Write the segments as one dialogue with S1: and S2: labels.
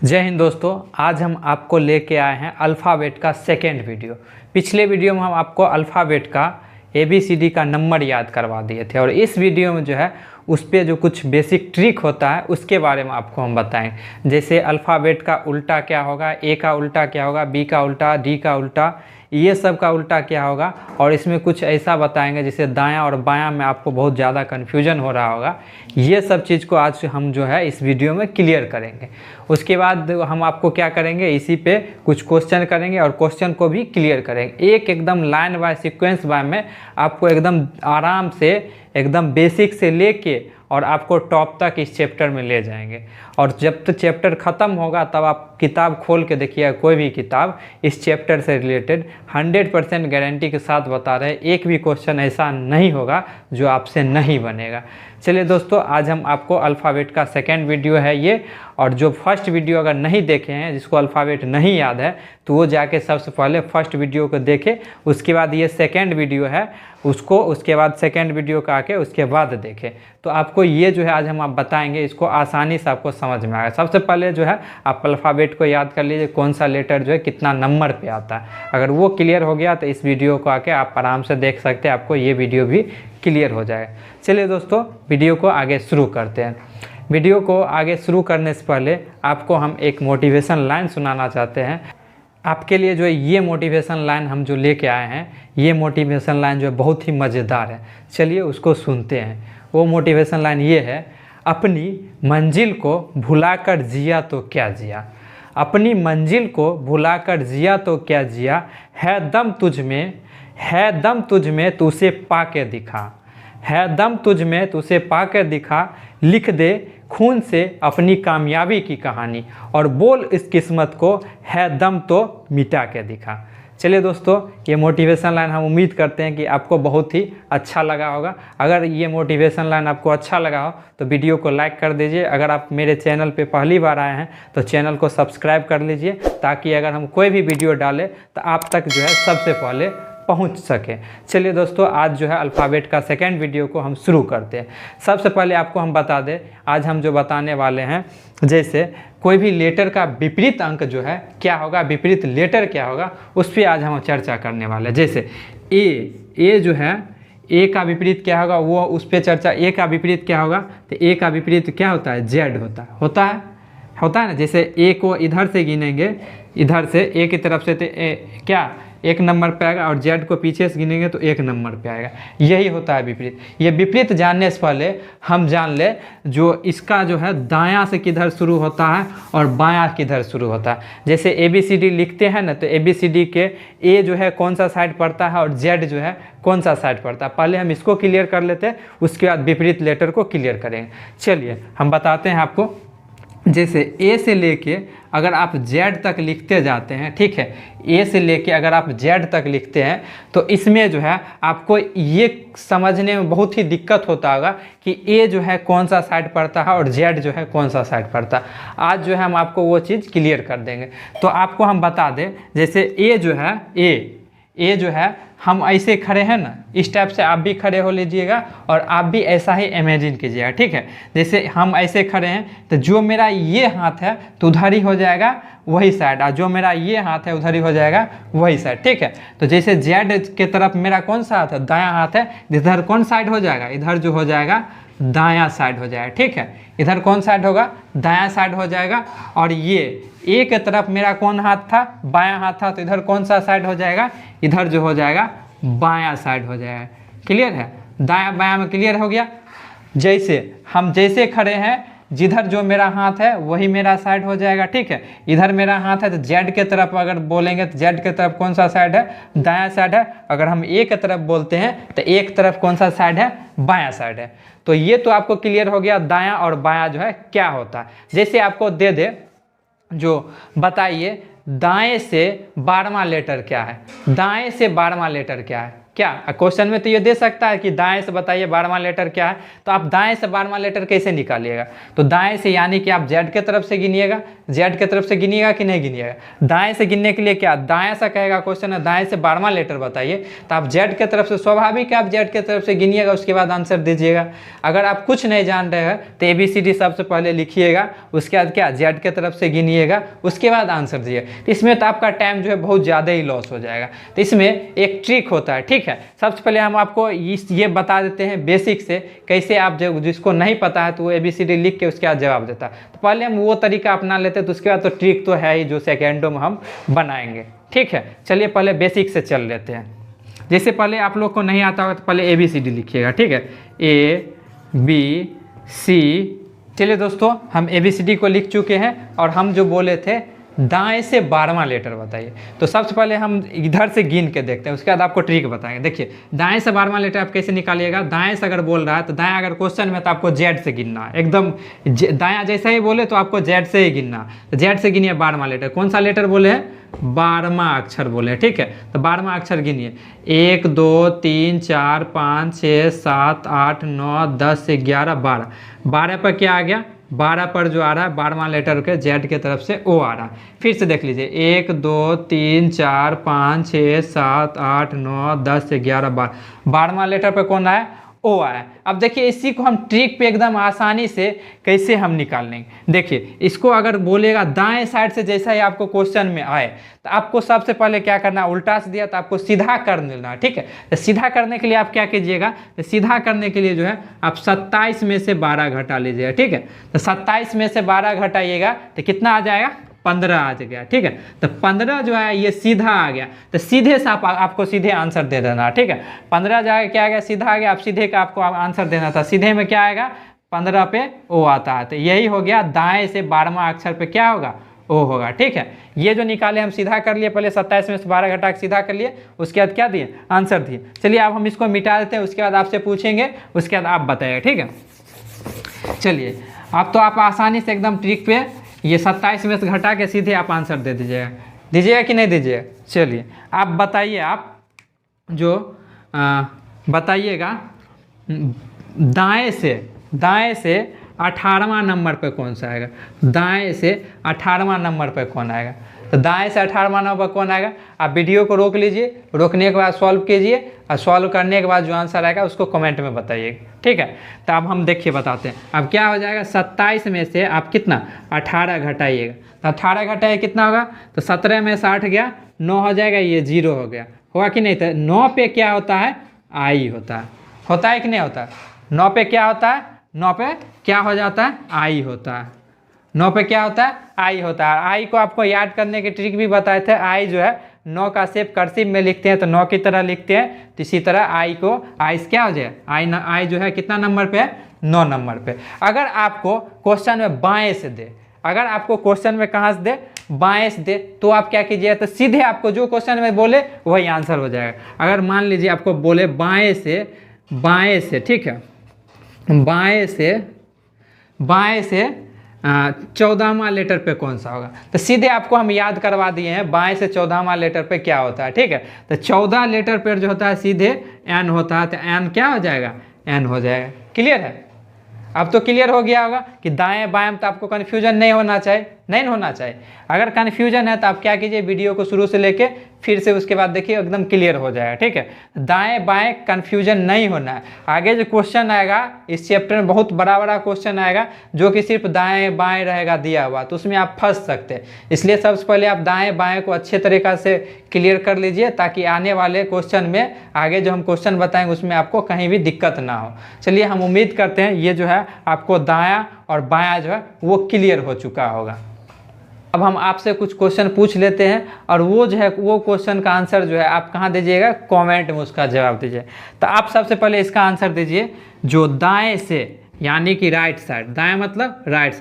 S1: जय हिंद दोस्तों। आज हम आपको लेके आए हैं अल्फ़ाबेट का सेकेंड वीडियो। पिछले वीडियो में हम आपको अल्फ़ाबेट का ABCD का नंबर याद करवा दिए थे और इस वीडियो में जो है उस पर जो कुछ बेसिक ट्रिक होता है उसके बारे में आपको हम बताएंगे। जैसे अल्फ़ाबेट का उल्टा क्या होगा, A का उल्टा क्या होगा, B का उल्टा, D का उल्टा, ये सब का उल्टा क्या होगा। और इसमें कुछ ऐसा बताएंगे जैसे दायां और बायां में आपको बहुत ज़्यादा कन्फ्यूजन हो रहा होगा। ये सब चीज़ को आज हम जो है इस वीडियो में क्लियर करेंगे। उसके बाद हम आपको क्या करेंगे, इसी पे कुछ क्वेश्चन करेंगे और क्वेश्चन को भी क्लियर करेंगे। एक एकदम लाइन बाय सीक्वेंस बाय में आपको एकदम आराम से एकदम बेसिक से लेके और आपको टॉप तक इस चैप्टर में ले जाएंगे। और जब तक चैप्टर ख़त्म होगा तब आप किताब खोल के देखिए, कोई भी किताब इस चैप्टर से रिलेटेड 100% गारंटी के साथ बता रहे हैं, एक भी क्वेश्चन ऐसा नहीं होगा जो आपसे नहीं बनेगा। चलिए दोस्तों, आज हम आपको अल्फ़ाबेट का सेकेंड वीडियो है ये। और जो फर्स्ट वीडियो अगर नहीं देखे हैं, जिसको अल्फ़ाबेट नहीं याद है, तो वो जाके सबसे पहले फर्स्ट वीडियो को देखे। उसके बाद ये सेकेंड वीडियो है उसको, उसके बाद सेकेंड वीडियो का आके उसके बाद देखें। तो आपको ये जो है आज हम आप बताएंगे, इसको आसानी से आपको समझ में आएगा। सबसे पहले जो है आप अल्फ़ाबेट को याद कर लीजिए, कौन सा लेटर जो है कितना नंबर पे आता है। अगर वो क्लियर हो गया तो इस वीडियो को आके आप आराम से देख सकते हैं, आपको ये वीडियो भी क्लियर हो जाएगा। चलिए दोस्तों, वीडियो को आगे शुरू करते हैं। वीडियो को आगे शुरू करने से पहले आपको हम एक मोटिवेशन लाइन सुनाना चाहते हैं। आपके लिए जो है ये मोटिवेशन लाइन हम जो लेके आए हैं, ये मोटिवेशन लाइन जो है बहुत ही मज़ेदार है। चलिए उसको सुनते हैं। वो मोटिवेशन लाइन ये है, अपनी मंजिल को भुलाकर जिया तो क्या जिया। अपनी मंजिल को भुलाकर जिया तो क्या जिया, है दम तुझ में, है दम तुझ में तो उसे पा के दिखा, है दम तुझ में तो उसे पा के दिखा। लिख दे खून से अपनी कामयाबी की कहानी और बोल इस किस्मत को, है दम तो मिटा के दिखा। चलिए दोस्तों, ये मोटिवेशन लाइन हम उम्मीद करते हैं कि आपको बहुत ही अच्छा लगा होगा। अगर ये मोटिवेशन लाइन आपको अच्छा लगा हो तो वीडियो को लाइक कर दीजिए। अगर आप मेरे चैनल पे पहली बार आए हैं तो चैनल को सब्सक्राइब कर लीजिए, ताकि अगर हम कोई भी वीडियो डालें तो आप तक जो है सबसे पहले पहुंच सके। चलिए दोस्तों, आज जो है अल्फ़ाबेट का सेकेंड वीडियो को हम शुरू करते हैं। सबसे पहले आपको हम बता दें, आज हम जो बताने वाले हैं, जैसे कोई भी लेटर का विपरीत अंक जो है क्या होगा, विपरीत लेटर क्या होगा, उस पर आज हम चर्चा करने वाले हैं। जैसे ए जो है, ए का विपरीत क्या होगा वो उस पर चर्चा। ए का विपरीत क्या होगा, तो ए का विपरीत क्या होता है, जेड होता है ना। जैसे ए को इधर से गिनेंगे, इधर से ए की तरफ से, तो क्या एक नंबर पे आएगा, और जेड को पीछे से गिनेंगे तो एक नंबर पे आएगा। यही होता है विपरीत। ये विपरीत जानने से पहले हम जान ले जो इसका जो है दायां से किधर शुरू होता है और बायां किधर शुरू होता है। जैसे ABCD लिखते हैं ना, तो ABCD के ए जो है कौन सा साइड पड़ता है और जेड जो है कौन सा साइड पड़ता है। पहले हम इसको क्लियर कर लेते हैं, उसके बाद विपरीत लेटर को क्लियर करेंगे। चलिए हम बताते हैं आपको। जैसे ए से लेके अगर आप जेड तक लिखते जाते हैं, ठीक है, ए से लेके अगर आप जेड तक लिखते हैं तो इसमें जो है आपको ये समझने में बहुत ही दिक्कत होता होगा कि ए जो है कौन सा साइड पड़ता है और जेड जो है कौन सा साइड पड़ता है। आज जो है हम आपको वो चीज़ क्लियर कर देंगे। तो आपको हम बता दें, जैसे ए जो है, ए जो है, हम ऐसे खड़े हैं ना, इस टाइप से आप भी खड़े हो लीजिएगा और आप भी ऐसा ही इमेजिन कीजिएगा, ठीक है। जैसे हम ऐसे खड़े हैं तो जो मेरा ये हाथ है तो उधर ही हो जाएगा वही साइड, और जो मेरा ये हाथ है उधर ही हो जाएगा वही साइड, ठीक है। तो जैसे जेड के तरफ मेरा कौन सा हाथ है, दायां हाथ है, इधर कौन साइड हो जाएगा, इधर जो हो जाएगा दायां साइड हो जाएगा, ठीक है। इधर कौन साइड होगा, दायां साइड हो जाएगा। और ये ए के तरफ मेरा कौन हाथ था, बायां हाथ था, तो इधर कौन सा साइड हो जाएगा, इधर जो हो जाएगा बायां साइड हो जाएगा। क्लियर है, दायां बायां में क्लियर हो गया। जैसे हम जैसे खड़े हैं, जिधर जो मेरा हाथ है वही मेरा साइड हो जाएगा, ठीक है। इधर मेरा हाथ है तो जेड के तरफ अगर बोलेंगे तो जेड के तरफ कौन सा साइड है, दायां साइड है। अगर हम ए के तरफ बोलते हैं तो एक तरफ कौन सा साइड है, बायां साइड है। तो ये तो आपको क्लियर हो गया दायां और बायां जो है क्या होता है। जैसे आपको दे दे, जो बताइए दाएं से 12वां लेटर क्या है, दाएं से 12वां लेटर क्या है, क्या क्वेश्चन में तो ये दे सकता है कि दाएं से बताइए 12वां लेटर क्या है, तो आप दाएं से 12वां लेटर कैसे निकालिएगा? तो दाएं से यानी कि आप जेड के तरफ से गिनिएगा, जेड के तरफ से गिनिएगा कि नहीं गिनिएगा? दाएं से गिनने के लिए क्या दाएं से कहेगा क्वेश्चन है दाएं से 12वां लेटर बताइए, तो आप जेड के तरफ से स्वाभाविक है आप जेड के तरफ से गिनिएगा, उसके बाद आंसर दीजिएगा। अगर आप कुछ नहीं जान रहे हैं तो ABCD सबसे पहले लिखिएगा, उसके बाद क्या जेड के तरफ से गिनिएगा, उसके बाद आंसर दीजिएगा। तो इसमें तो आपका टाइम जो है बहुत ज़्यादा ही लॉस हो जाएगा। तो इसमें एक ट्रिक होता है, ठीक है। सबसे पहले हम आपको ये बता देते हैं बेसिक से, कैसे आप जो जिसको नहीं पता है तो वो ABCD लिख के उसके बाद जवाब देता है। तो पहले हम वो तरीका अपना लेते हैं, तो उसके बाद तो ट्रिक तो है ही जो सेकेंडों में हम बनाएंगे, ठीक है। चलिए पहले बेसिक से चल लेते हैं। जैसे पहले आप लोग को नहीं आता होगा तो पहले ABCD लिखिएगा, ठीक है, ABC। चलिए दोस्तों हम ABCD को लिख चुके हैं और हम जो बोले थे दाएं से 12वां लेटर बताइए। तो सबसे पहले हम इधर से गिन के देखते हैं, उसके बाद आपको ट्रिक बताएंगे। देखिए दाएं से 12वां लेटर आप कैसे निकालिएगा? दाएं से अगर बोल रहा है तो दाएं अगर क्वेश्चन में तो आपको जेड से गिनना है, एकदम दायां जैसा ही बोले तो आपको जेड से ही गिनना। तो जेड से गिनिए 12वां लेटर। कौन सा लेटर बोले हैं? 12वां अक्षर बोले हैं, ठीक है। तो 12वां अक्षर गिनिए, 1 2 3 4 5 6 7 8 9 10 11 12। 12 पर क्या आ गया? 12 पर जो आ रहा है 12वां लेटर के जेड के तरफ से ओ आ रहा है। फिर से देख लीजिए 1 2 3 4 5 6 7 8 9 10 11 12। 12वां लेटर पे कौन आया? ओ आया। अब देखिए इसी को हम ट्रिक पे एकदम आसानी से कैसे हम निकाल लेंगे। देखिए इसको अगर बोलेगा दाएं साइड से जैसा ही आपको क्वेश्चन में आए तो आपको सबसे पहले क्या करना है? उल्टा से दिया तो आपको सीधा कर देना, ठीक है। तो सीधा करने के लिए आप क्या कीजिएगा? तो सीधा करने के लिए जो है आप 27 में से 12 घटा लीजिएगा, ठीक है। तो 27 में से 12 घटाइएगा तो कितना आ जाएगा? 15 आ गया, ठीक है। तो 15 जो है ये सीधा आ गया, तो सीधे से आपको सीधे आंसर दे देना, ठीक है। 15 जाएगा क्या आ गया? सीधा आ गया। आप सीधे का आपको आंसर देना था, सीधे में क्या आएगा? 15 पे ओ आता है। तो यही हो गया दाएं से 12वां अक्षर पे क्या होगा? ओ होगा, ठीक है। ये जो निकाले हम सीधा कर लिए, पहले 27 में से 12 घटा के सीधा कर लिए, उसके बाद क्या दिए? आंसर दिए। चलिए अब हम इसको मिटा देते हैं, उसके बाद आपसे पूछेंगे, उसके बाद आप बताइएगा, ठीक है। चलिए अब तो आप आसानी से एकदम ट्रिक पे ये 27 में से घटा के सीधे आप आंसर दे दीजिएगा कि नहीं दीजिएगा? चलिए आप बताइए, आप जो बताइएगा दाएं से 18वां नंबर पे कौन सा आएगा? दाएं से 18वां नंबर पे कौन आएगा? तो दाएं से 18वां नंबर कौन आएगा? आप वीडियो को रोक लीजिए, रोकने के बाद सॉल्व कीजिए और सॉल्व करने के बाद जो आंसर आएगा उसको कमेंट में बताइएगा, ठीक है। तो अब हम देखिए बताते हैं। अब क्या हो जाएगा? 27 में से आप कितना? 18 घटाइएगा। तो 18 घटाइए कितना होगा? तो 17 में से 8 गया, 9 हो जाएगा, ये 0 हो गया, होगा कि नहीं? तो 9 पे क्या होता है? आई होता है कि नहीं होता? 9 पे क्या होता है? 9 पे क्या हो जाता है? आई होता है। 9 पे क्या होता है? आई होता है। आई को आपको याद करने की ट्रिक भी बताए थे। आई जो है 9 का शेप कर्सिव में लिखते हैं तो 9 की तरह लिखते हैं, तो इसी तरह आई को आई क्या हो जाए? आई जो है कितना नंबर पे है? 9 नंबर पे। अगर आपको क्वेश्चन में बाएं से दे, अगर आपको क्वेश्चन में कहाँ से दे? बाएं से दे, तो आप क्या कीजिए? तो सीधे आपको जो क्वेश्चन में बोले वही आंसर हो जाएगा। अगर मान लीजिए आपको बोले बाएं से, ठीक है, बाएं से 14वां लेटर पे कौन सा होगा? तो सीधे आपको हम याद करवा दिए हैं बाएं से 14वां लेटर पे क्या होता है, ठीक है। तो 14 लेटर पे जो होता है सीधे एन होता है, तो एन क्या हो जाएगा? एन हो जाएगा। क्लियर है? अब तो क्लियर हो गया होगा कि दाएं बाएं में तो आपको कन्फ्यूजन नहीं होना चाहिए। अगर कन्फ्यूजन है तो आप क्या कीजिए? वीडियो को शुरू से लेके फिर से उसके बाद देखिए, एकदम क्लियर हो जाएगा, ठीक है। दाएं बाएं कन्फ्यूजन नहीं होना है। आगे जो क्वेश्चन आएगा इस चैप्टर में बहुत बड़ा क्वेश्चन आएगा जो कि सिर्फ दाएं बाएं रहेगा दिया हुआ, तो उसमें आप फंस सकते हैं। इसलिए सबसे पहले आप दाएं बाएं को अच्छे तरीक़ा से क्लियर कर लीजिए, ताकि आने वाले क्वेश्चन में आगे जो हम क्वेश्चन बताएंगे उसमें आपको कहीं भी दिक्कत ना हो। चलिए हम उम्मीद करते हैं ये जो है आपको दायां और बायां जो है वो क्लियर हो चुका होगा। अब हम आपसे कुछ क्वेश्चन पूछ लेते हैं और वो जो है वो क्वेश्चन का आंसर जो है आप कहाँ दीजिएगा? कमेंट में उसका जवाब दीजिए। तो आप सबसे पहले इसका आंसर दीजिए, जो दाएं से यानी कि राइट साइड, दाएं मतलब राइट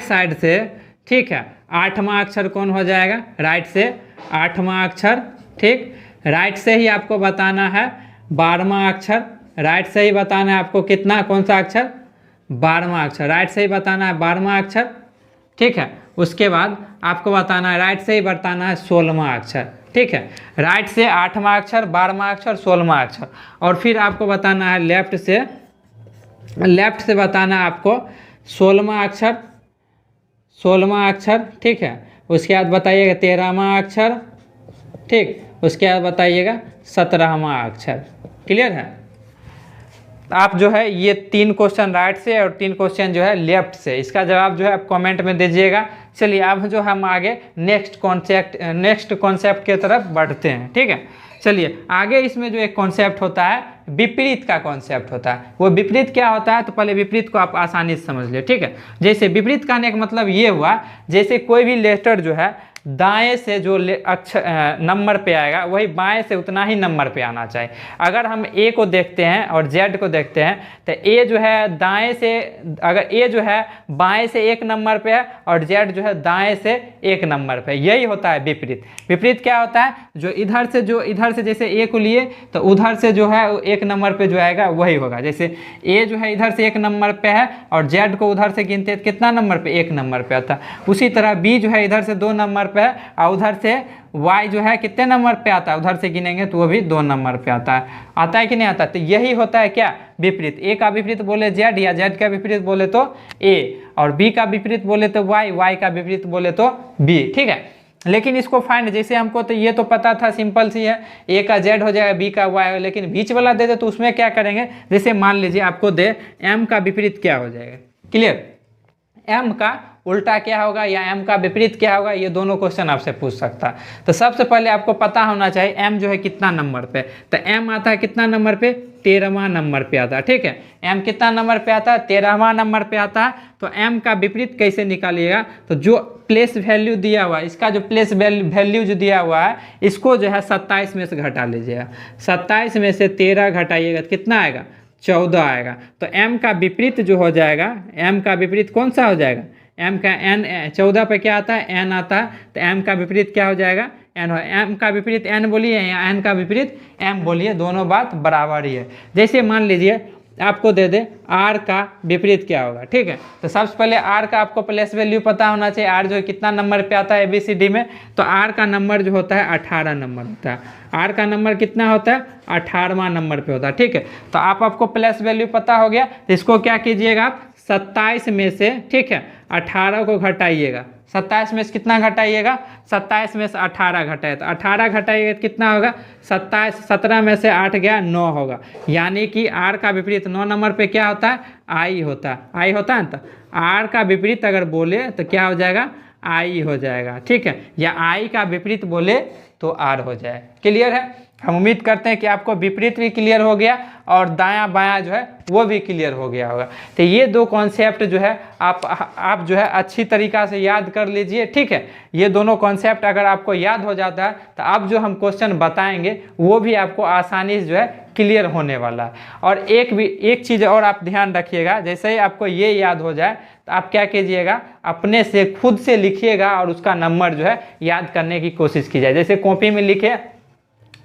S1: साइड से, ठीक है, 8वां अक्षर कौन हो जाएगा? राइट से 8वां अक्षर, ठीक। राइट से ही आपको बताना है 12वां अक्षर, राइट से ही बताना है आपको कितना, कौन सा अक्षर? 12वां अक्षर। राइट से ही बताना है 12वां अक्षर, ठीक है। उसके बाद आपको बताना है राइट से ही बताना है 16वां अक्षर, ठीक है। राइट से 8वां अक्षर, 12वां अक्षर, 16वां अक्षर, और फिर आपको बताना है लेफ्ट से बताना है आपको 16वां अक्षर, 16वां अक्षर, ठीक है। उसके बाद बताइएगा 13वां अक्षर, ठीक। उसके बाद बताइएगा 17वां अक्षर। क्लियर है। आप जो है ये 3 क्वेश्चन राइट से और 3 क्वेश्चन जो है लेफ्ट से, इसका जवाब जो है आप कमेंट में दीजिएगा। चलिए अब जो हम आगे नेक्स्ट कॉन्सेप्ट की तरफ बढ़ते हैं, ठीक है। चलिए आगे इसमें जो एक कॉन्सेप्ट होता है विपरीत का कॉन्सेप्ट होता है। वो विपरीत क्या होता है, तो पहले विपरीत को आप आसानी से समझ लिए, ठीक है। जैसे विपरीत कहने का मतलब ये हुआ, जैसे कोई भी लेटर जो है दाएं से जो अक्षर नंबर पे आएगा वही बाएं से उतना ही नंबर पे आना चाहिए। अगर हम ए को देखते हैं और जेड को देखते हैं तो ए जो है दाएं से, अगर ए जो है बाएं से 1 नंबर पे है और जेड जो है दाएं से 1 नंबर पे, यही होता है विपरीत। विपरीत क्या होता है, जो इधर से जैसे ए को लिए तो उधर से जो है 1 नंबर पे जो आएगा वही होगा। जैसे ए जो है इधर से 1 नंबर पे है और जेड को उधर से गिनते हैं कितना नंबर पे, 1 नंबर पे आता है। उसी तरह बी जो है इधर से 2 नंबर पे है और उधर से y जो है कितने नंबर पे आता है, उधर से गिनेंगे तो वो भी 2 नंबर पे आता है कि नहीं आता। तो यही होता है क्या, विपरीत। ए का विपरीत बोले जेड या जेड का विपरीत बोले तो ए, और बी का विपरीत बोले तो वाई का विपरीत बोले तो बी, ठीक है। लेकिन इसको फाइंड, जैसे हमको तो ये तो पता था, सिंपल सी है, ए का जेड हो जाएगा, बी का वाई, लेकिन बीच वाला दे दे तो उसमें क्या करेंगे। जैसे मान लीजिए आपको दे एम का विपरीत क्या हो जाएगा। क्लियर। एम का उल्टा क्या होगा या एम का विपरीत क्या होगा, ये दोनों क्वेश्चन आपसे पूछ सकता है। तो सबसे पहले आपको पता होना चाहिए एम जो है कितना नंबर पे, तो एम आता है कितना नंबर पे, 13वां नंबर पे आता है, ठीक है। एम कितना नंबर पे आता है, 13वां नंबर पे आता है। तो एम का विपरीत कैसे निकालिएगा, तो जो प्लेस वैल्यू दिया हुआ है, इसका जो प्लेस वैल्यू जो दिया हुआ है इसको जो है 27 में से घटा लीजिएगा। 27 में से 13 घटाइएगा कितना आएगा, 14 आएगा। तो m का विपरीत जो हो जाएगा, m का विपरीत कौन सा हो जाएगा, m का n, 14 पे क्या आता है, n आता है, तो m का विपरीत क्या हो जाएगा, n हो। m का विपरीत n बोलिए या n का विपरीत m बोलिए, दोनों बात बराबर ही है। जैसे मान लीजिए आपको दे दे r का विपरीत क्या होगा, ठीक है। तो सबसे पहले r का आपको प्लेस वैल्यू पता होना चाहिए, r जो है कितना नंबर पे आता है ABCD में, तो r का नंबर जो होता है 18 नंबर होता है। r का नंबर कितना होता है, 18वां नंबर पे होता है, ठीक है। तो आपको प्लेस वैल्यू पता हो गया, तो इसको क्या कीजिएगा आप 27 में से, ठीक है, 18 को घटाइएगा। 27 में से कितना घटाइएगा, 27 में से 18 घटाए, तो 18 घटाइएगा तो कितना होगा, 27, 17 में से 8 गया 9 होगा। यानी कि r का विपरीत 9 नंबर पे क्या होता है, i होता है, i होता है। तो r का विपरीत अगर बोले तो क्या हो जाएगा, i हो जाएगा, ठीक है। या i का विपरीत बोले तो r हो जाए। क्लियर है। हम उम्मीद करते हैं कि आपको विपरीत भी क्लियर हो गया और दायां बायां जो है वो भी क्लियर हो गया होगा। तो ये 2 कॉन्सेप्ट जो है आप जो है अच्छी तरीक़ा से याद कर लीजिए, ठीक है। ये दोनों कॉन्सेप्ट अगर आपको याद हो जाता है तो अब जो हम क्वेश्चन बताएंगे वो भी आपको आसानी से जो है क्लियर होने वाला है। और एक चीज़ और आप ध्यान रखिएगा, जैसे ही आपको ये याद हो जाए तो आप क्या कीजिएगा, अपने से खुद से लिखिएगा और उसका नंबर जो है याद करने की कोशिश कीजिए। जैसे कॉपी में लिखे,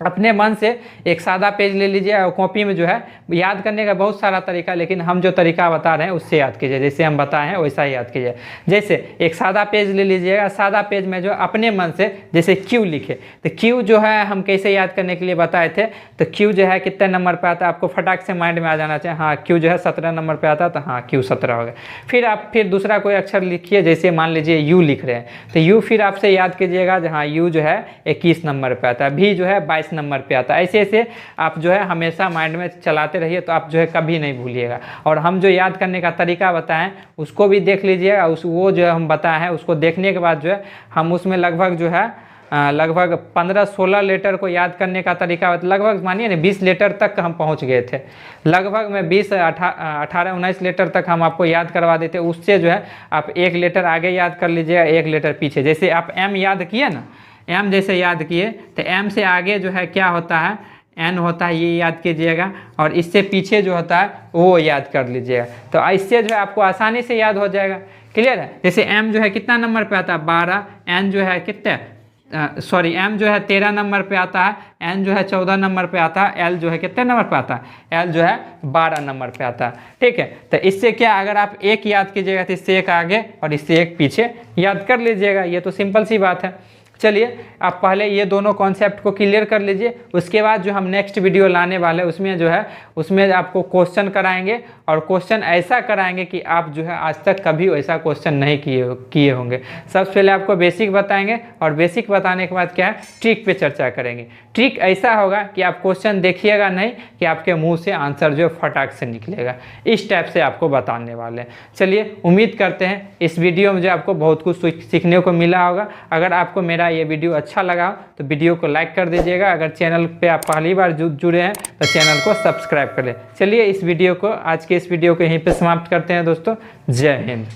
S1: अपने मन से एक सादा पेज ले लीजिए और कॉपी में जो है याद करने का बहुत सारा तरीका, लेकिन हम जो तरीका बता रहे हैं उससे याद कीजिए, जैसे हम बताए हैं वैसा ही याद कीजिए। जैसे एक सादा पेज ले लीजिएगा, सादा पेज में जो अपने मन से जैसे क्यू लिखे, तो क्यू जो है हम कैसे याद करने के लिए बताए थे, तो क्यू जो है कितने नंबर पर आता है, आपको फटाक से माइंड में आ जाना चाहिए, हाँ क्यू जो है 17 नंबर पर आता है, तो हाँ क्यू 17 हो गया। फिर आप दूसरा कोई अक्षर लिखिए, जैसे मान लीजिए यू लिख रहे हैं, तो यू फिर आपसे याद कीजिएगा हाँ यू जो है 21 नंबर पर आता है, भी जो है 22 नंबर पे आता है। ऐसे ऐसे आप जो है हमेशा माइंड में चलाते रहिए, तो आप जो है कभी नहीं भूलिएगा। और हम जो याद करने का तरीका बताएं उसको भी देख लीजिएगा, वो जो हम बताए हैं उसको देखने के बाद जो है हम उसमें लगभग जो है लगभग 15-16 लेटर को याद करने का तरीका, लगभग मानिए ना 20 लेटर तक हम पहुंच गए थे। लगभग में 18-19 लेटर तक हम आपको याद करवा देते। उससे जो है आप 1 लेटर आगे याद कर लीजिएगा, 1 लेटर पीछे। जैसे आप एम याद किए ना, एम जैसे याद किए तो एम से आगे जो है क्या होता है, एन होता है, ये याद कीजिएगा। और इससे पीछे जो होता है वो याद कर लीजिएगा, तो इससे जो है आपको आसानी से याद हो जाएगा। क्लियर है। जैसे एम जो है कितना नंबर पे आता है, 12, एन जो है कितने एम जो है 13 नंबर पे आता है, एन जो है 14 नंबर पे आता है, एल जो है कितने नंबर पे आता है, एल जो है 12 नंबर पे आता है। ठीक है, तो इससे क्या, अगर आप 1 याद कीजिएगा तो इससे 1 आगे और इससे 1 पीछे याद कर लीजिएगा, ये तो सिंपल सी बात है। चलिए आप पहले ये दोनों कॉन्सेप्ट को क्लियर कर लीजिए, उसके बाद जो हम नेक्स्ट वीडियो लाने वाले हैं उसमें जो है उसमें आपको क्वेश्चन कराएंगे, और क्वेश्चन ऐसा कराएंगे कि आप जो है आज तक कभी ऐसा क्वेश्चन नहीं किए होंगे। सबसे पहले आपको बेसिक बताएंगे, और बेसिक बताने के बाद क्या है ट्रिक पे चर्चा करेंगे। ट्रिक ऐसा होगा कि आप क्वेश्चन देखिएगा नहीं कि आपके मुँह से आंसर जो फटाक से निकलेगा, इस टाइप से आपको बताने वाले हैं। चलिए उम्मीद करते हैं इस वीडियो में जो आपको बहुत कुछ सीखने को मिला होगा। अगर आपको मेरा ये वीडियो अच्छा लगा तो वीडियो को लाइक कर दीजिएगा। अगर चैनल पे आप पहली बार जुड़े हैं तो चैनल को सब्सक्राइब कर लें। चलिए इस वीडियो को आज के इस वीडियो को यहीं पे समाप्त करते हैं दोस्तों। जय हिंद।